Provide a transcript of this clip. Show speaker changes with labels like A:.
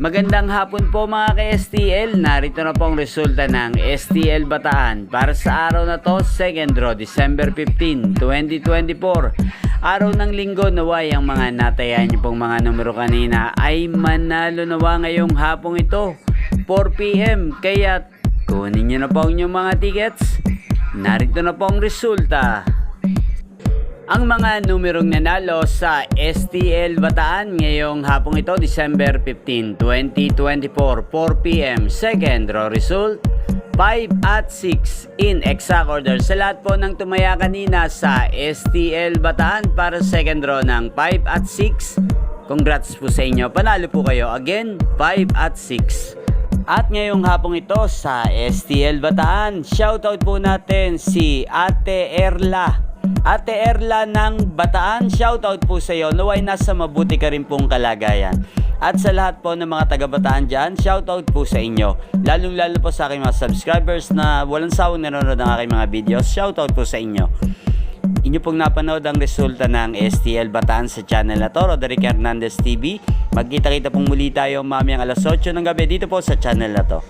A: Magandang hapon po mga ka-STL. Narito na po ang resulta ng STL Bataan para sa araw na to, second draw, December 15, 2024. Araw ng linggo, naway ang mga natayan niyo pong mga numero kanina ay manalo nawa ngayong hapong ito, 4 PM. Kaya kunin niyo na po ang inyong mga tickets. Narito na po ang resulta. Ang mga numerong nanalo sa STL Bataan ngayong hapong ito, December 15, 2024, 4 PM. Second draw result, 5 at 6 in exact order. Sa lahat po ng tumaya kanina sa STL Bataan para second draw ng 5 at 6, congrats po sa inyo. Panalo po kayo. Again, 5 at 6. At ngayong hapong ito sa STL Bataan, shoutout po natin si Ate Erla. Ate Erla ng Bataan, shoutout po sa iyo. Naway nasa mabuti ka rin pong kalagayan. At sa lahat po ng mga taga-Bataan dyan, shoutout po sa inyo. Lalong-lalo po sa aking mga subscribers na walang sawang nanonood ng aking mga videos, shoutout po sa inyo. Inyo pong napanood ang resulta ng STL Bataan sa channel na to, Roderick Hernandez TV. Magkita-kita pong muli tayo mamayang alas 8 ng gabi dito po sa channel na to.